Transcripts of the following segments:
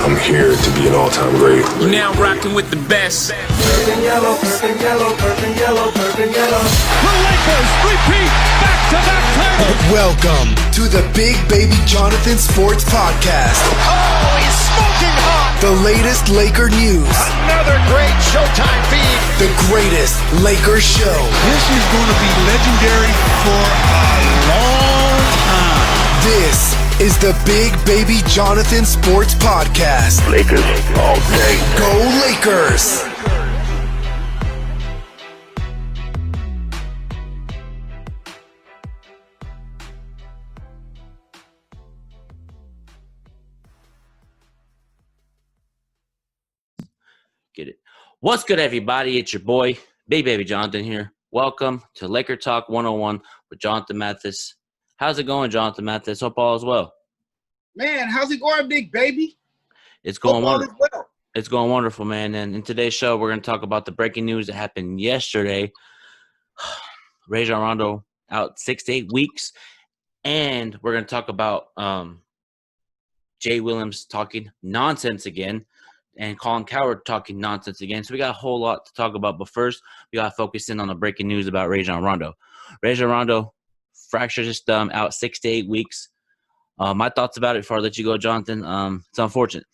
I'm here to be an all-time great. You're now rocking with the best. Purple and yellow, purple and yellow, purple and yellow, purple and yellow. The Lakers repeat back-to-back titles. Welcome to the Big Baby Jonathan Sports Podcast. Oh, he's smoking hot. The latest Laker news. Another great Showtime feed. The greatest Lakers show. This is going to be legendary for a long time. This is the Big Baby Jonathan Sports Podcast. Lakers all day. Go Lakers! Get it. What's good, everybody? It's your boy, Big Baby Jonathan here. Welcome to Laker Talk 101 with Jonathan Mathis. How's it going, Jonathan Mathis? Hope all is well. Man, how's it going, Big Baby? It's going Hope all wonderful. is well. It's going wonderful, man. And in today's show, we're going to talk about the breaking news that happened yesterday. Rondo out 6 to 8 weeks. And we're going to talk about Jay Williams talking nonsense again and Colin Cowherd talking nonsense again. So we got a whole lot to talk about. But first, we got to focus in on the breaking news about Rondo. Rondo fractured his thumb out 6 to 8 weeks. My thoughts about it before I let you go, Jonathan. It's unfortunate.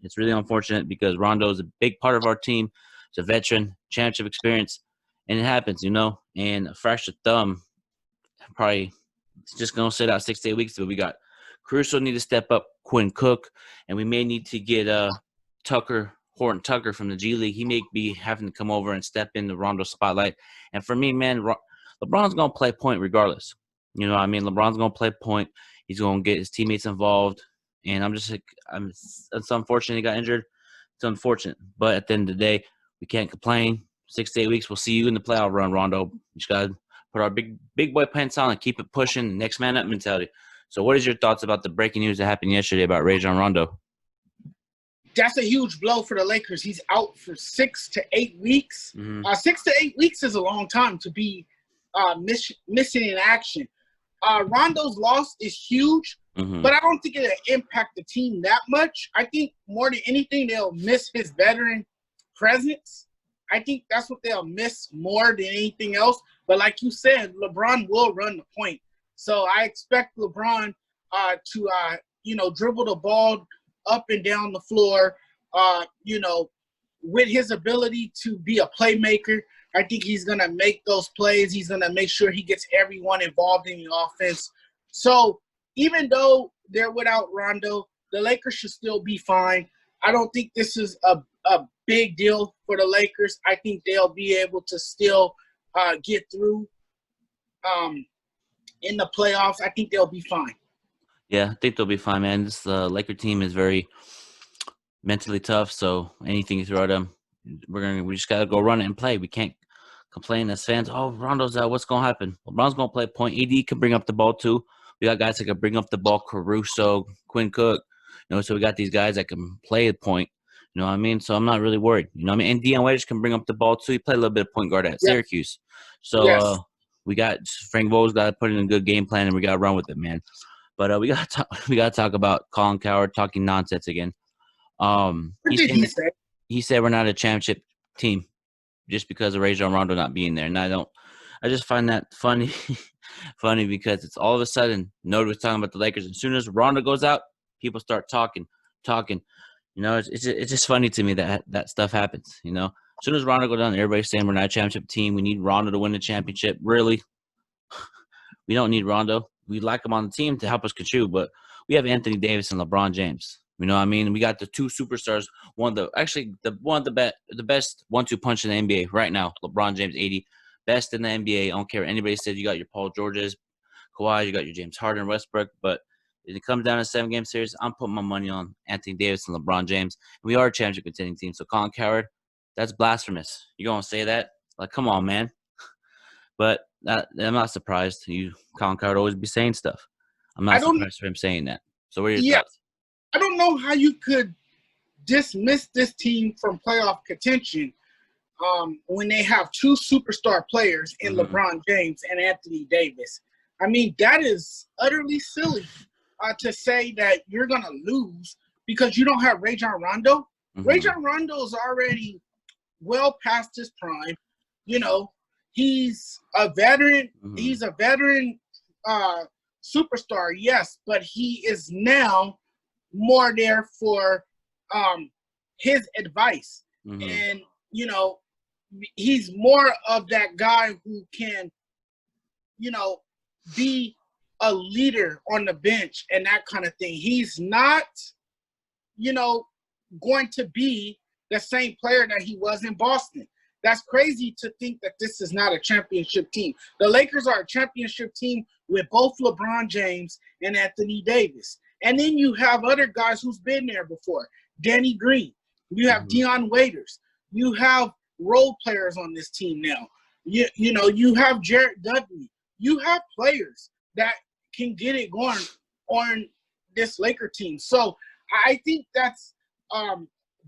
It's really unfortunate because Rondo is a big part of our team. He's a veteran, championship experience, and it happens, you know. And a fractured thumb, probably it's just going to sit out 6 to 8 weeks. But we got Caruso need to step up, Quinn Cook, and we may need to get Horton Tucker from the G League. He may be having to come over and step in the Rondo spotlight. And for me, man, LeBron's going to play point regardless. You know what I mean? LeBron's going to play point. He's going to get his teammates involved. And I'm just like, it's unfortunate he got injured. It's unfortunate. But at the end of the day, we can't complain. 6 to 8 weeks, we'll see you in the playoff run, Rondo. We just got to put our big boy pants on and keep it pushing, next man up mentality. So what is your thoughts about the breaking news that happened yesterday about Rondo? That's a huge blow for the Lakers. He's out for 6 to 8 weeks. Mm-hmm. 6 to 8 weeks is a long time to be missing in action. Rondo's loss is huge, but I don't think it'll impact the team that much. I think more than anything, they'll miss his veteran presence. I think that's what they'll miss more than anything else. But like you said, LeBron will run the point. So I expect LeBron to dribble the ball up and down the floor, with his ability to be a playmaker. I think he's going to make those plays. He's going to make sure he gets everyone involved in the offense. So even though they're without Rondo, the Lakers should still be fine. I don't think this is a big deal for the Lakers. I think they'll be able to still get through in the playoffs. I think they'll be fine. Yeah, I think they'll be fine, man. This Laker team is very mentally tough, so anything you throw at them, we just got to go run it and play. We can't complain as fans. Oh, Rondo's out. What's going to happen? LeBron's going to play point. AD can bring up the ball too. We got guys that can bring up the ball. Caruso, Quinn Cook. So we got these guys that can play at point. You know what I mean? So I'm not really worried. You know what I mean? And Dion Waiters can bring up the ball too. He played a little bit of point guard at Syracuse. So we got Frank Vogel's got to put in a good game plan, and we got to run with it, man. But we got to talk about Colin Cowherd talking nonsense again. He said we're not a championship team just because of Rondo not being there. And I just find that funny because it's all of a sudden nobody was talking about the Lakers. As soon as Rondo goes out, people start talking. You know, it's just funny to me that stuff happens, you know. As soon as Rondo goes down, everybody's saying we're not a championship team. We need Rondo to win the championship. Really? We don't need Rondo. We like him on the team to help us contribute, but we have Anthony Davis and LeBron James. You know what I mean? We got the two superstars. The best 1-2 punch in the NBA right now. LeBron James, 80, best in the NBA. I don't care what anybody says. You got your Paul Georges, Kawhi, you got your James Harden, Westbrook. But if it comes down to a 7-game series, I'm putting my money on Anthony Davis and LeBron James. We are a championship contending team. So Colin Cowherd, that's blasphemous. You gonna say that? Like, come on, man. But I'm not surprised. Colin Cowherd always be saying stuff. I'm not surprised for him saying that. So what are your thoughts? I don't know how you could dismiss this team from playoff contention when they have two superstar players in LeBron James and Anthony Davis. I mean, that is utterly silly to say that you're going to lose because you don't have Rajon Rondo. Mhm. Rajon Rondo is already well past his prime. You know, he's a veteran. Mhm. He's a veteran superstar, yes, but he is now more there for his advice. Mhm. And, you know, he's more of that guy who can, you know, be a leader on the bench and that kind of thing. He's not, you know, going to be the same player that he was in Boston. That's crazy to think that this is not a championship team. The Lakers are a championship team with both LeBron James and Anthony Davis. And then you have other guys who's been there before. Danny Green. You have Deion Waiters. You have role players on this team now. You know, you have Jarrett Dudley. You have players that can get it going on this Laker team. So I think that's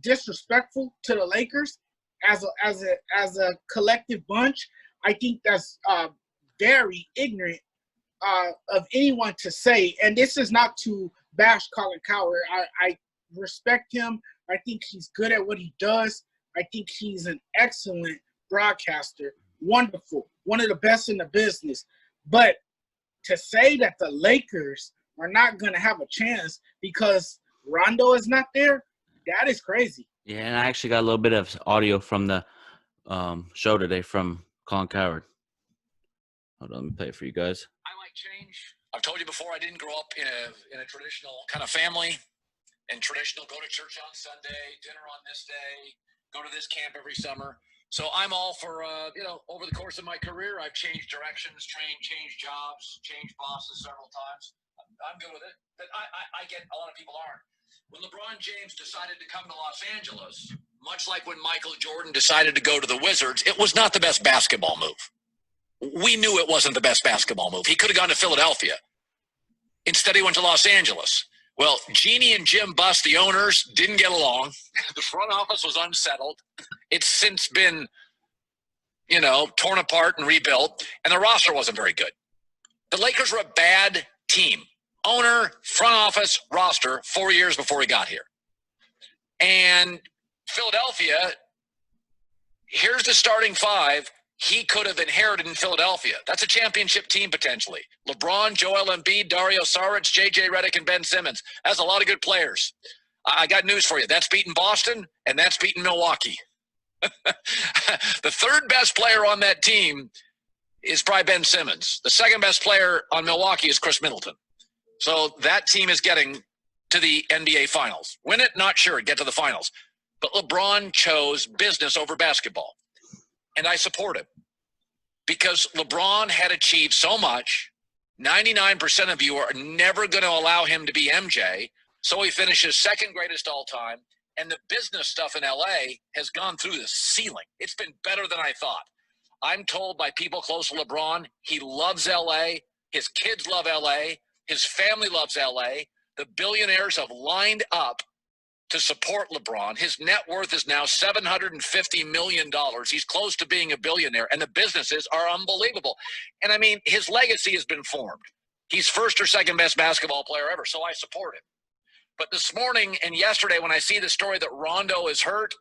disrespectful to the Lakers as a collective bunch. I think that's very ignorant of anyone to say. And this is not to bash Colin Cowherd. I respect him. I think he's good at what he does. I think he's an excellent broadcaster. Wonderful. One of the best in the business. But to say that the Lakers are not going to have a chance because Rondo is not there, that is crazy. Yeah, and I actually got a little bit of audio from the show today from Colin Cowherd. Hold on, let me play it for you guys. I like change. I've told you before, I didn't grow up in a traditional kind of family and traditional go to church on Sunday, dinner on this day, go to this camp every summer. So I'm all for, over the course of my career, I've changed directions, changed jobs, changed bosses several times. I'm good with it. But I get a lot of people aren't. When LeBron James decided to come to Los Angeles, much like when Michael Jordan decided to go to the Wizards, it was not the best basketball move. We knew it wasn't the best basketball move. He could have gone to Philadelphia. Instead, he went to Los Angeles. Well, Jeannie and Jim Buss, the owners, didn't get along. The front office was unsettled. It's since been, torn apart and rebuilt, and the roster wasn't very good. The Lakers were a bad team. Owner, front office, roster, 4 years before he got here. And Philadelphia, here's the starting five he could have inherited in Philadelphia. That's a championship team potentially. LeBron, Joel Embiid, Dario Saric, J.J. Redick, and Ben Simmons. That's a lot of good players. I got news for you. That's beating Boston, and that's beating Milwaukee. The third best player on that team is probably Ben Simmons. The second best player on Milwaukee is Chris Middleton. So that team is getting to the NBA Finals. Win it? Not sure. Get to the Finals. But LeBron chose business over basketball. And I support him because LeBron had achieved so much. 99% of you are never going to allow him to be MJ. So he finishes second greatest all time. And the business stuff in LA has gone through the ceiling. It's been better than I thought. I'm told by people close to LeBron, he loves LA. His kids love LA. His family loves LA. The billionaires have lined up to support LeBron. His net worth is now $750 million. He's close to being a billionaire, and the businesses are unbelievable. And, his legacy has been formed. He's first or second best basketball player ever, so I support him. But this morning and yesterday when I see the story that Rondo is hurt,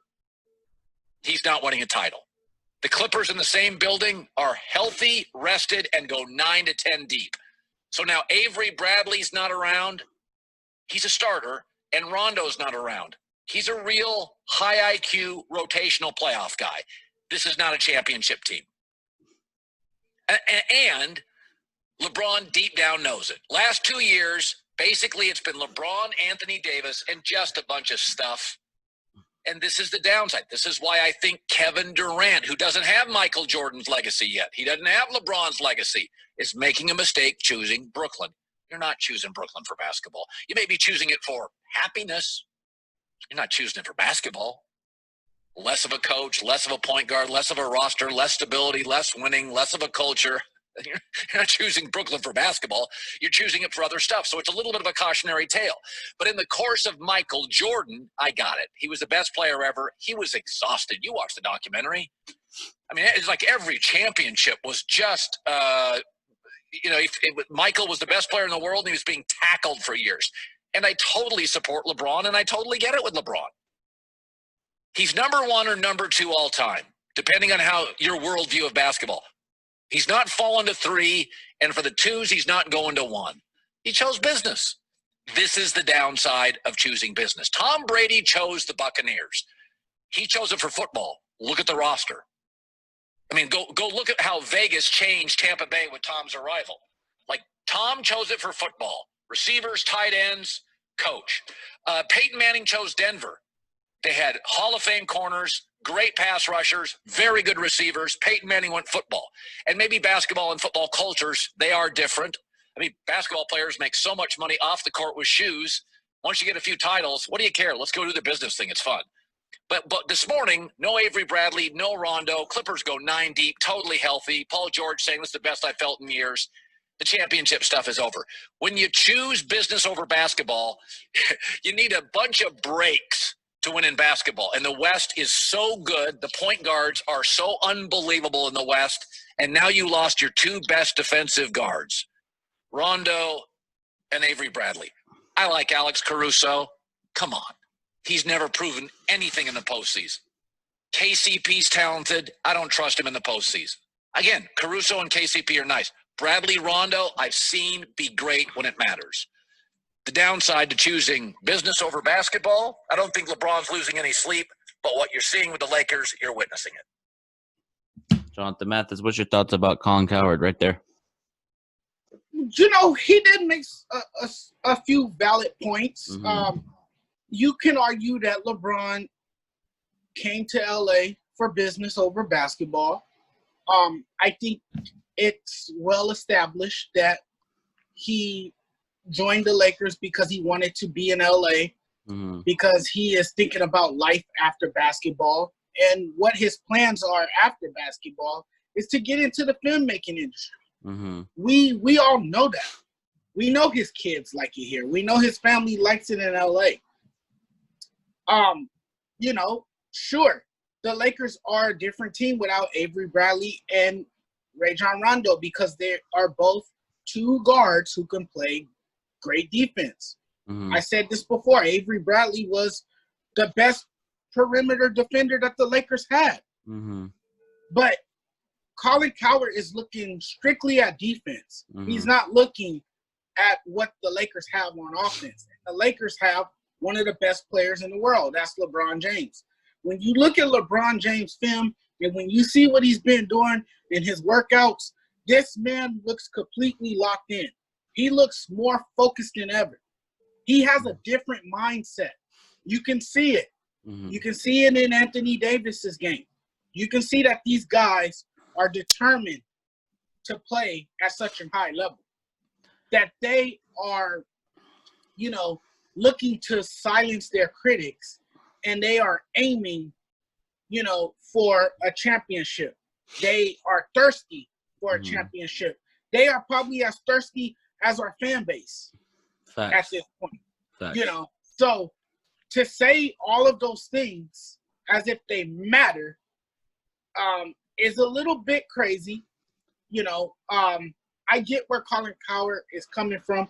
he's not winning a title. The Clippers in the same building are healthy, rested, and go 9 to 10 deep. So now Avery Bradley's not around. He's a starter. And Rondo's not around. He's a real high IQ rotational playoff guy. This is not a championship team. And LeBron deep down knows it. Last 2 years, basically it's been LeBron, Anthony Davis, and just a bunch of stuff. And this is the downside. This is why I think Kevin Durant, who doesn't have Michael Jordan's legacy yet, he doesn't have LeBron's legacy, is making a mistake choosing Brooklyn. You're not choosing Brooklyn for basketball. You may be choosing it for happiness. You're not choosing it for basketball. Less of a coach, less of a point guard, less of a roster, less stability, less winning, less of a culture. You're not choosing Brooklyn for basketball. You're choosing it for other stuff. So it's a little bit of a cautionary tale. But in the course of Michael Jordan, I got it. He was the best player ever. He was exhausted. You watched the documentary. It's like every championship was just Michael was the best player in the world, and he was being tackled for years. And I totally support LeBron, and I totally get it with LeBron. He's number 1 or number 2 all time, depending on how your worldview of basketball. He's not fallen to 3, and for the 2s, he's not going to 1. He chose business. This is the downside of choosing business. Tom Brady chose the Buccaneers. He chose it for football. Look at the roster. I mean, go look at how Vegas changed Tampa Bay with Tom's arrival. Like, Tom chose it for football. Receivers, tight ends, coach. Peyton Manning chose Denver. They had Hall of Fame corners, great pass rushers, very good receivers. Peyton Manning went football. And maybe basketball and football cultures, they are different. I mean, basketball players make so much money off the court with shoes. Once you get a few titles, what do you care? Let's go do the business thing. It's fun. But this morning, no Avery Bradley, no Rondo. Clippers go 9 deep, totally healthy. Paul George saying it's the best I felt in years. The championship stuff is over. When you choose business over basketball, you need a bunch of breaks to win in basketball. And the West is so good. The point guards are so unbelievable in the West. And now you lost your 2 best defensive guards, Rondo and Avery Bradley. I like Alex Caruso. Come on. He's never proven anything in the postseason. KCP's talented. I don't trust him in the postseason. Again, Caruso and KCP are nice. Bradley, Rondo, I've seen be great when it matters. The downside to choosing business over basketball, I don't think LeBron's losing any sleep, but what you're seeing with the Lakers, you're witnessing it. Jonathan Mathis, what's your thoughts about Colin Cowherd right there? You know, he did make a few valid points. Mm-hmm. You can argue that LeBron came to LA for business over basketball. I think it's well established that he joined the Lakers because he wanted to be in LA, because he is thinking about life after basketball. And what his plans are after basketball is to get into the filmmaking industry. Mm-hmm. We all know that. We know his kids like it here. We know his family likes it in LA. You know, sure, the Lakers are a different team without Avery Bradley and Rajon Rondo because they are both 2 guards who can play great defense. Mm-hmm. I said this before. Avery Bradley was the best perimeter defender that the Lakers had. Mm-hmm. But Colin Cowherd is looking strictly at defense. Mm-hmm. He's not looking at what the Lakers have on offense. The Lakers have one of the best players in the world. That's LeBron James. When you look at LeBron James' film and when you see what he's been doing in his workouts, this man looks completely locked in. He looks more focused than ever. He has a different mindset. You can see it. Mm-hmm. You can see it in Anthony Davis's game. You can see that these guys are determined to play at such a high level, that they are, you know, looking to silence their critics, and they are aiming, you know, for a championship. They are thirsty for a championship. They are probably as thirsty as our fan base at this point. You know, so to say all of those things as if they matter is a little bit crazy. You know, I get where Colin Cowherd is coming from.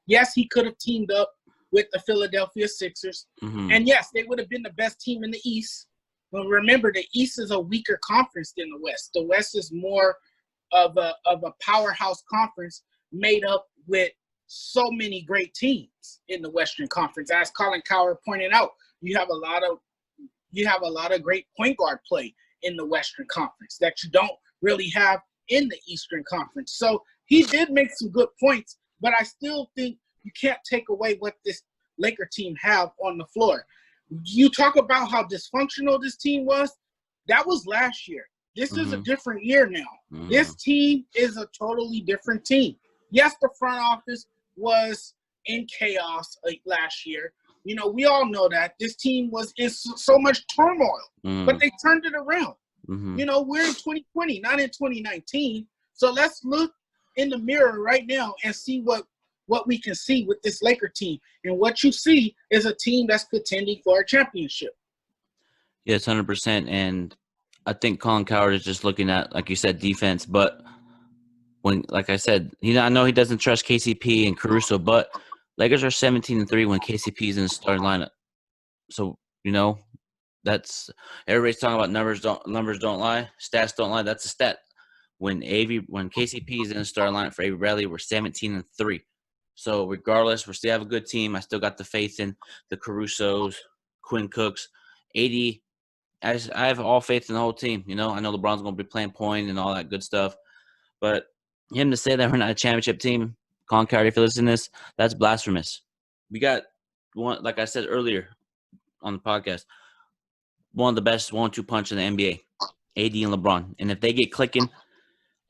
Yes, he could have teamed up with the Philadelphia Sixers. Mm-hmm. And yes, they would have been the best team in the East. But remember, the East is a weaker conference than the West. The West is more of a powerhouse conference made up with so many great teams in the Western Conference. As Colin Cowherd pointed out, you have a lot of great point guard play in the Western Conference that you don't really have in the Eastern Conference. So he did make some good points, but I still think you can't take away what this Laker team have on the floor. You talk about how dysfunctional this team was. That was last year. This is a different year now. Mm-hmm. This team is a totally different team. Yes, the front office was in chaos last year. You know, we all know that. This team was in so much turmoil, but they turned it around. Mm-hmm. You know, we're in 2020, not in 2019. So let's look in the mirror right now and see what we can see with this Laker team. And what you see is a team that's contending for a championship. Yes, 100%. And I think Colin Cowherd is just looking at, like you said, defense. But when, like I said, I know he doesn't trust KCP and Caruso, but Lakers are 17-3 when KCP is in the starting lineup. So, that's everybody's talking about numbers don't lie, stats don't lie. That's a stat. When KCP is in the starting lineup for Avery Bradley, we're 17-3. So regardless, we still have a good team. I still got the faith in the Carusos, Quinn Cooks, AD. I have all faith in the whole team. I know LeBron's going to be playing point and all that good stuff. But him to say that we're not a championship team, Colin Cowherd, if you listen to this, that's blasphemous. We got one, like I said earlier on the podcast, one of the best 1-2 punch in the NBA, AD and LeBron. And if they get clicking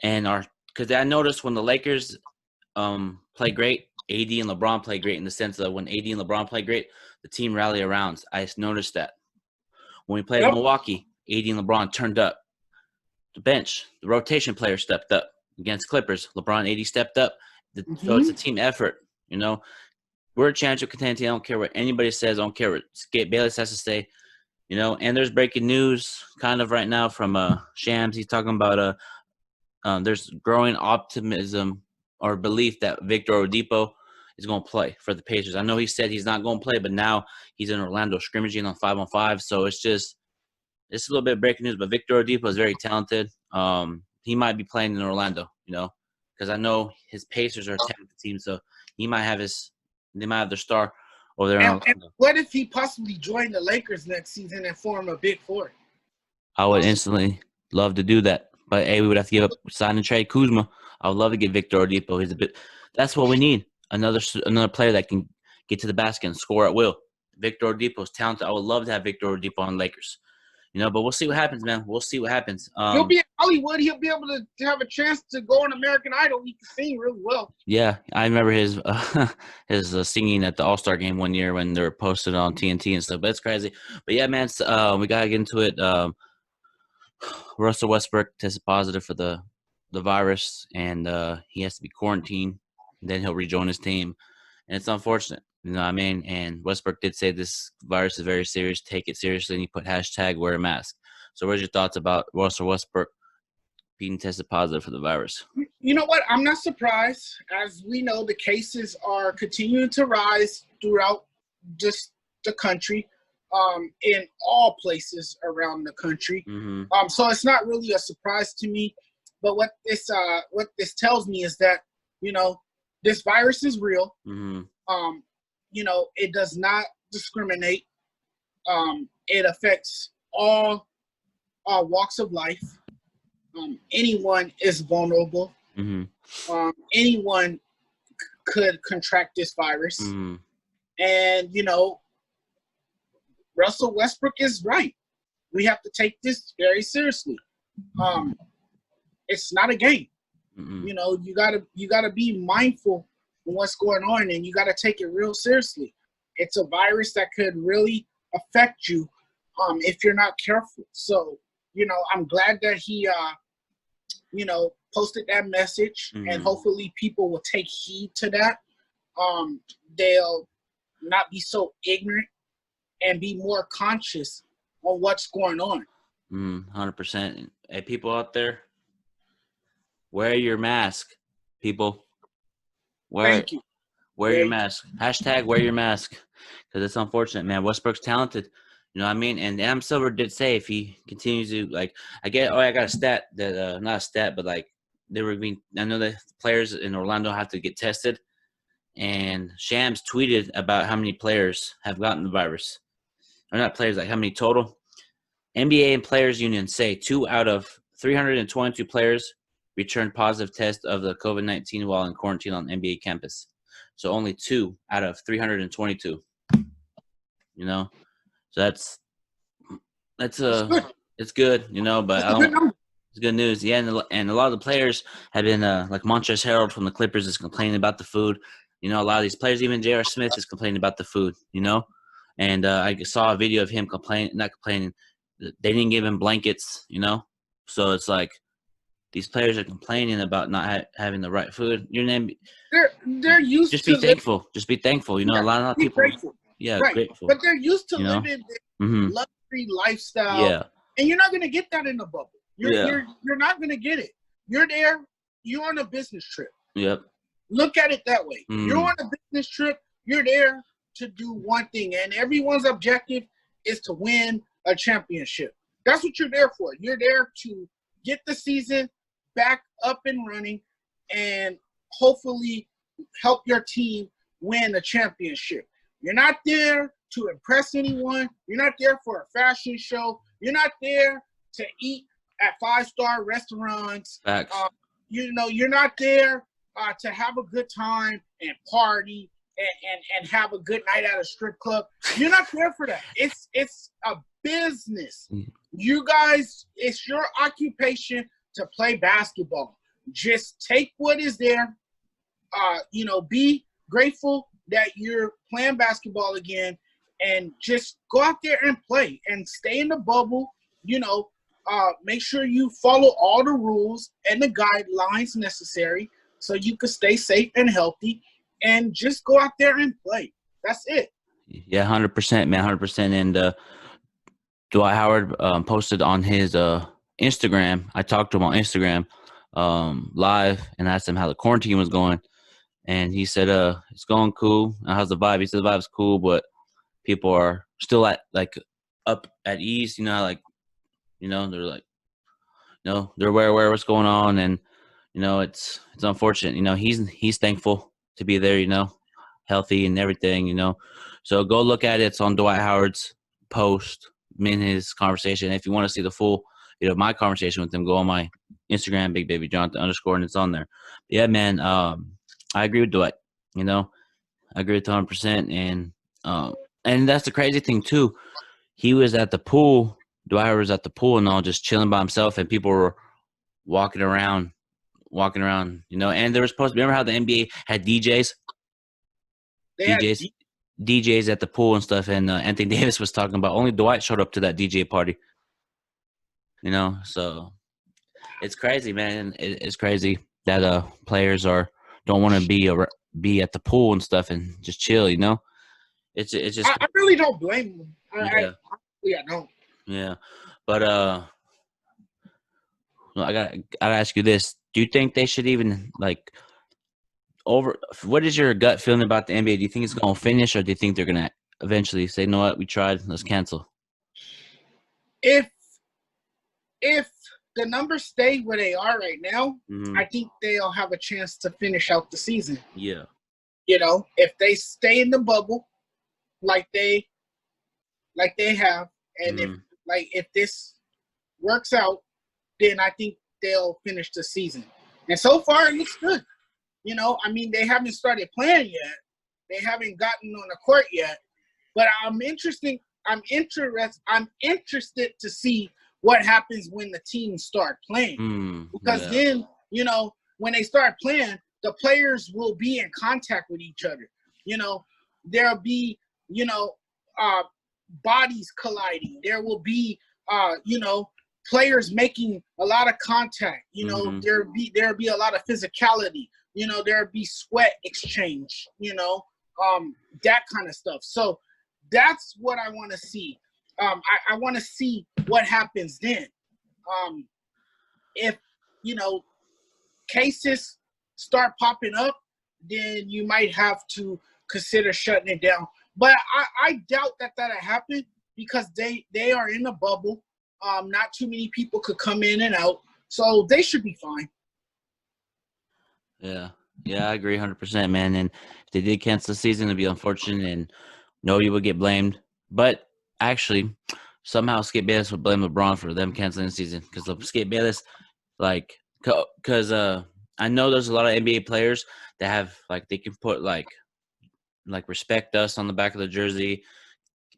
because I noticed when the Lakers play great, AD and LeBron play great in the sense that when AD and LeBron play great, the team rally around. I noticed that. When we played Milwaukee, AD and LeBron turned up. The bench, the rotation players stepped up. Against Clippers, LeBron and AD stepped up. So it's a team effort, We're a championship contending team. I don't care what anybody says. I don't care what Skip Bayless has to say. And there's breaking news kind of right now from Shams. He's talking about there's growing optimism or belief that Victor Oladipo is going to play for the Pacers. I know he said he's not going to play, but now he's in Orlando scrimmaging on 5-on-5. So it's a little bit of breaking news. But Victor Oladipo is very talented. He might be playing in Orlando, because I know his Pacers are a talented team. So they might have their star over there. And what if he possibly joined the Lakers next season and form a big four? I would instantly love to do that. But, hey, we would have to give up sign and trade Kuzma. I would love to get Victor Oladipo. That's what we need, another player that can get to the basket and score at will. Victor Oladipo is talented. I would love to have Victor Oladipo on Lakers. But we'll see what happens, man. We'll see what happens. He'll be in Hollywood. He'll be able to have a chance to go on American Idol. He can sing really well. Yeah, I remember his singing at the All-Star game one year when they were posted on TNT and stuff. But it's crazy. But, yeah, man, we got to get into it. Russell Westbrook tested positive for the virus, and he has to be quarantined. Then he'll rejoin his team. And it's unfortunate. You know what I mean? And Westbrook did say this virus is very serious. Take it seriously. And he put #wear a mask. So what's your thoughts about Russell Westbrook being tested positive for the virus? You know what? I'm not surprised. As we know, the cases are continuing to rise throughout just the country, in all places around the country. Mm-hmm. So it's not really a surprise to me. But what this tells me is that, this virus is real. Mm-hmm. It does not discriminate. It affects all walks of life. Anyone is vulnerable. Mm-hmm. Anyone could contract this virus. Mm-hmm. And, Russell Westbrook is right. We have to take this very seriously. It's not a game. Mm-hmm. You gotta be mindful of what's going on, and you gotta take it real seriously. It's a virus that could really affect you if you're not careful. So, I'm glad that he posted that message, Mm-hmm. and hopefully people will take heed to that. They'll not be so ignorant and be more conscious on what's going on. 100%. Hey, people out there, wear your mask, people. Thank you. Wear your mask. #wear your mask. Because it's unfortunate, man. Westbrook's talented. You know what I mean? And Adam Silver did say if he continues to, I got a stat that, not a stat, but I know that players in Orlando have to get tested. And Shams tweeted about how many players have gotten the virus. Or not players, how many total. NBA and Players Union say 2 out of 322 players returned positive test of the COVID-19 while in quarantine on NBA campus. So only 2 out of 322. So it's good, but it's good news. Yeah, and a lot of the players have been like Montrezl Harrell from the Clippers is complaining about the food. A lot of these players, even J.R. Smith is complaining about the food, And I saw a video of him not complaining. They didn't give him blankets, So it's like these players are complaining about not having the right food. Your name, they're used just to be thankful. Just be thankful. A lot of people. Grateful. Yeah, right. grateful. But they're used to living this Mm-hmm. luxury lifestyle. Yeah. And you're not gonna get that in the bubble. You're not gonna get it. You're there. You're on a business trip. Yep. Look at it that way. Mm. You're on a business trip. you're there to do one thing, and everyone's objective is to win a championship. That's what you're there for. You're there to get the season back up and running and hopefully help your team win a championship. You're not there to impress anyone. You're not there for a fashion show. You're not there to eat at 5-star restaurants. Facts. You're not there to have a good time and party and have a good night at a strip club. You're not there for that. It's a business. You guys, it's your occupation to play basketball. Just take what is there. Be grateful that you're playing basketball again, and just go out there and play and stay in the bubble. Make sure you follow all the rules and the guidelines necessary so you can stay safe and healthy, and just go out there and play. That's it. Yeah, 100%, man, 100%. And Dwight Howard posted on his Instagram. I talked to him on Instagram live and asked him how the quarantine was going. And he said, it's going cool. How's the vibe? He said the vibe's cool, but people are still up at ease, they're like, they're aware what's going on. And, it's unfortunate. He's thankful to be there, healthy and everything, So go look at it. It's on Dwight Howard's post, in his conversation. If you want to see the full, my conversation with him, go on my Instagram, Big Baby Jonathan _ and it's on there. But yeah, man, I agree with Dwight. I agree with 100%. And that's the crazy thing too. He was at the pool. Dwight was at the pool and all, just chilling by himself, and people were walking around. And there was supposed to remember how the NBA had DJs. DJs at the pool and stuff. And Anthony Davis was talking about only Dwight showed up to that DJ party. So it's crazy, man. It's crazy that players don't want to be at the pool and stuff and just chill. It's just. I really don't blame them. I don't. Yeah, but I gotta ask you this: do you think they should even what is your gut feeling about the NBA? Do you think it's going to finish, or do you think they're going to eventually say, "You know what, we tried, let's cancel"? If the numbers stay where they are right now, I think they'll have a chance to finish out the season. Yeah. If they stay in the bubble like they have, and if this works out, then I think they'll finish the season. And so far, it looks good. They haven't started playing yet. They haven't gotten on the court yet. But I'm interested to see what happens when the teams start playing. Because then, when they start playing, the players will be in contact with each other. There'll be, bodies colliding. There will be, players making a lot of contact. There'll be a lot of physicality. There'll be sweat exchange. That kind of stuff. So that's what I want to see. I want to see what happens then. If, cases start popping up, then you might have to consider shutting it down. But I doubt that'll happen because they are in a bubble. Not too many people could come in and out. So they should be fine. Yeah, I agree 100%, man. And if they did cancel the season, it'd be unfortunate, and nobody would get blamed. But actually, somehow Skip Bayless would blame LeBron for them canceling the season, because Skip Bayless, because I know there's a lot of NBA players that have they can put respect us on the back of the jersey,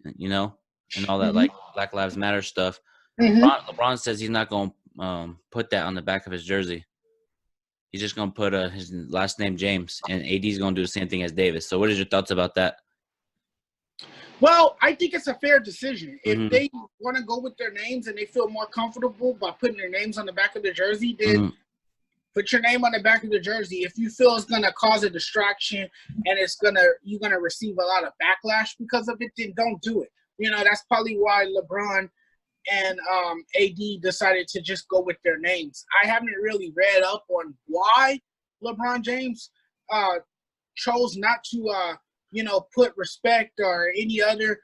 and all that Black Lives Matter stuff. LeBron says he's not going to put that on the back of his jersey. He's just going to put his last name, James, and AD's going to do the same thing as Davis. So what is your thoughts about that? Well, I think it's a fair decision. If they want to go with their names and they feel more comfortable by putting their names on the back of the jersey, then put your name on the back of the jersey. If you feel it's going to cause a distraction and you're going to receive a lot of backlash because of it, then don't do it. That's probably why LeBron and AD decided to just go with their names. I haven't really read up on why LeBron James chose not to put respect or any other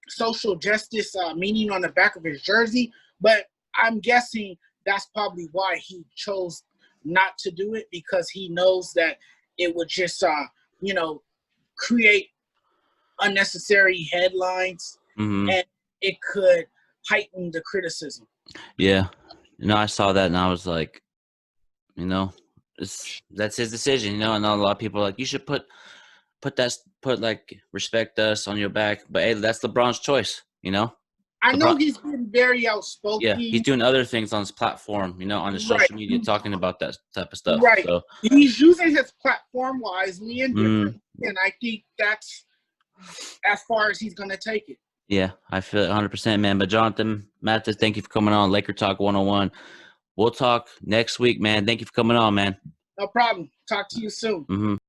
social justice meaning on the back of his jersey. But I'm guessing that's probably why he chose not to do it, because he knows that it would just, create unnecessary headlines, and it could heighten the criticism. Yeah. I saw that and I was like, that's his decision, and a lot of people are like, you should put like respect us on your back, but hey, that's LeBron's choice. I know he's been very outspoken. Yeah, he's doing other things on his platform, on his social media, talking about that type of stuff. Right. So he's using his platform wisely and differently, and I think that's as far as he's going to take it. Yeah, I feel it 100%, man. But Jonathan Mathis, thank you for coming on Laker Talk 101. We'll talk next week, man. Thank you for coming on, man. No problem. Talk to you soon.